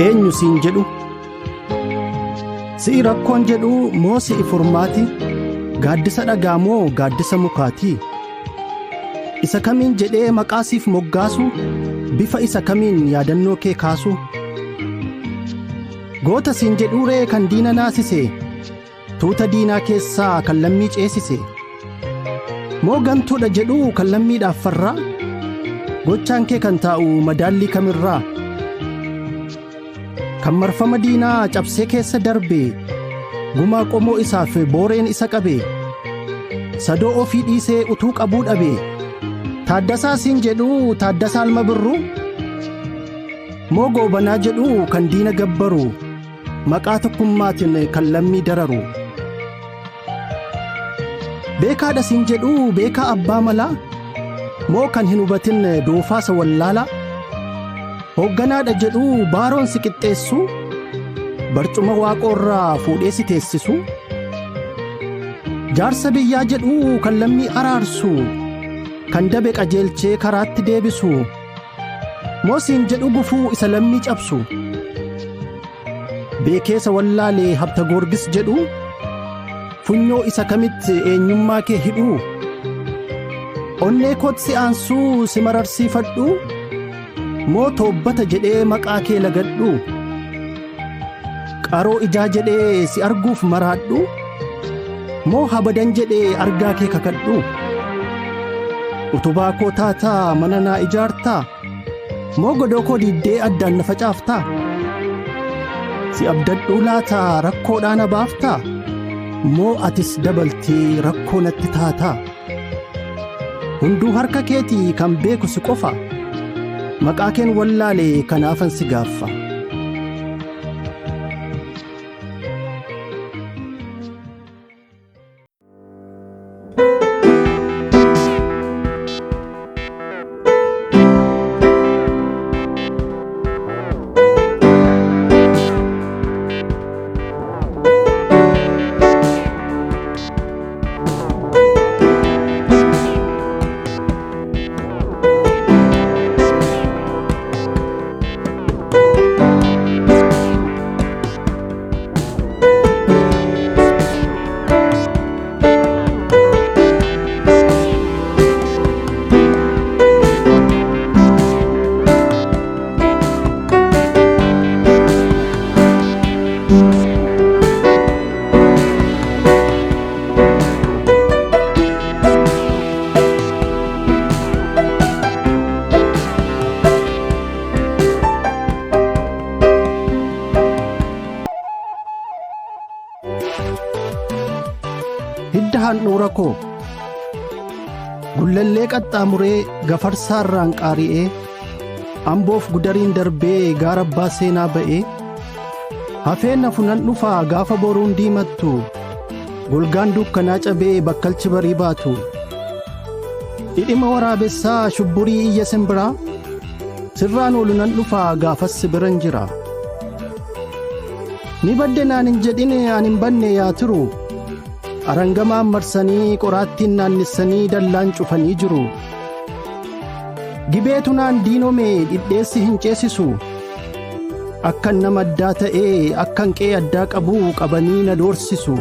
eenyu siin jedhu si'i rakkoon jedhu moo si'i furmaati gaaddisa dhagaa moo gaaddisa mukaati isa kamiin jedhee maqaa siif moggaasu bifa isa kamiin yaadannoo kee kaasu goota siin jedhuuree kan diina naasise tuuta diinaa keessaa kan lammii ceesise moo gantuudha jedhu kan lammiidhaaf farraa gochaan kee kan taa'u madaallii kamirraa kan marfama diinaa cabsee keessa darbe gumaa qomoo isaaf booreen isa qabe sadoo ofii dhiisee utuu qabuu dhabe taaddasaa siin jedhu taaddasaa ilma birruu moo goobanaa jedhu kan diina gabbaru maqaa tokkummaatiin kan lammii dararu beekaadha siin jedhu beekaa abbaa malaa moo kan hin hubatin doofaasa wallaalaa hoogganaadha jedhu baaroon si qixxeessu barcuma waaqoorraa fuudhee si teessisu jaarsa biyyaa jedhu kan lammii araarsu kan dabe qajeelchee karaatti deebisu moo siin jedhu gufuu isa lammii cabsu beekeessa wallaalee habta goorgis jedhu funyoo isa kamitti eenyummaa kee hidhu onnee koot si aansuu si mararsiifadhu moo toobbata jedhee maqaa kee lagadhu qaroo ijaa jedhee si arguuf maraadhu moo habadan jedhee argaa kee kakadhu utubaa koo taataa mana naa ijaartaa moo godoo koo diiddee addaan na facaaftaa si abdadhuu laataa rakkoodhaa na baaftaa moo atis dabaltee rakkoo natti taataa hunduu harka keetii kan beeku si qofa maqaa keen wallaalee kanaafan si gaaffa hidda handhuura koo gullallee qaxxaamuree gafarsaarraan qaari'ee amboof gudariin darbee gaara abbaa seenaa ba'ee hafeen nafu nan dhufaa gaafa boruun diimattu golgaan dukkanaa cabee bakkalchi barii baatu dhidhima waraabessaa shubburii iyya simbiraa sirraan oolu nan dhufaa gaafas si biran jira ni badde naan hin jedhin ani hin banne yaa tiru arangamaan marsanii qoraattiin naannessanii dallaan cufanii jiru gibeetu naan diinome dhidheessi hin ceesisu akkan nama addaa ta'ee akkan qee addaa qabuu qabanii na doorsisu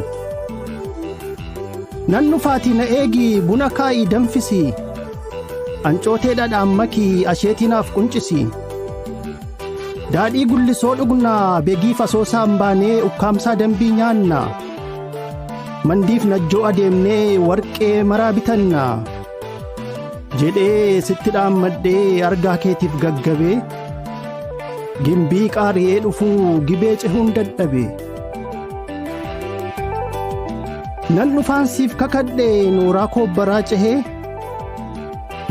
nan dhufaatii na eegi buna kaa'ii danfisi ancootee dhadhaan makii asheetinaaf quncisi daadhii gullisoo dhugnaa beegiif asoosaan baanee ukkaamsaa dambii nyaanna mandiif najjoo adeemnee warqee maraa bitanna jedhee sitti dhaammadhee argaa keetiif gaggabee gimbii qaari'ee dhufuu gibee cehuun dadhabe nan dhufaan siif kakadhe nooraa koobbaraa cehee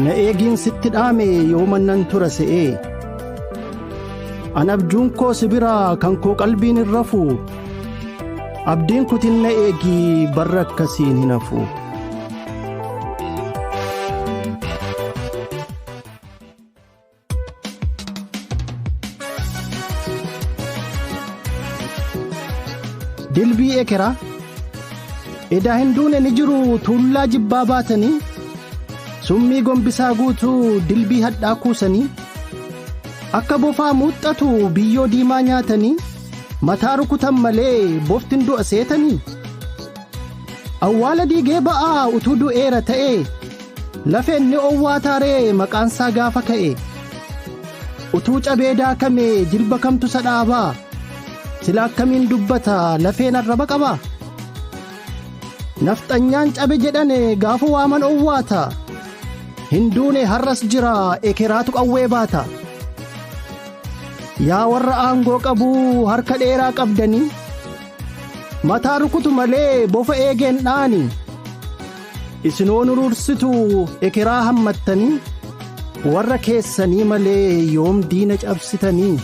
na eegiin sitti dhaame yooman nan tura se'ee an abjuun koo sibiraa kan koo qalbiin hin rafu abdiin kutin na eegii barra akkasiin hin hafu dilbii ekeraa edaa hin duune ni jiru tuullaa jibbaa baatanii summii gombisaa guutuu dilbii hadhaa kuusanii akka bofaa muuxxatu biyyoo diimaa nyaatanii mataa rukutan malee boftin du'a seetanii. Awwaala diigee ba'aa utuu du'eera ta'e lafeen ni owwaataaree maqaansaa gaafa ka'e. Utuu cabee daakame jilba kamtu isa dhaabaa sila akkamiin dubbata lafeen arraba qabaa. Nafxanyaan cabe jedhane gaafa waaman owwaata hin duune har'as jira ekeraatu qawwee baata. Yaa warra aangoo qabuu harka dheeraa qabdanii mataa rukutu malee bofa eegeen dhaani. Isinoon urursitu ekeraa hammattanii warra keessanii malee yoom diina cabsitanii.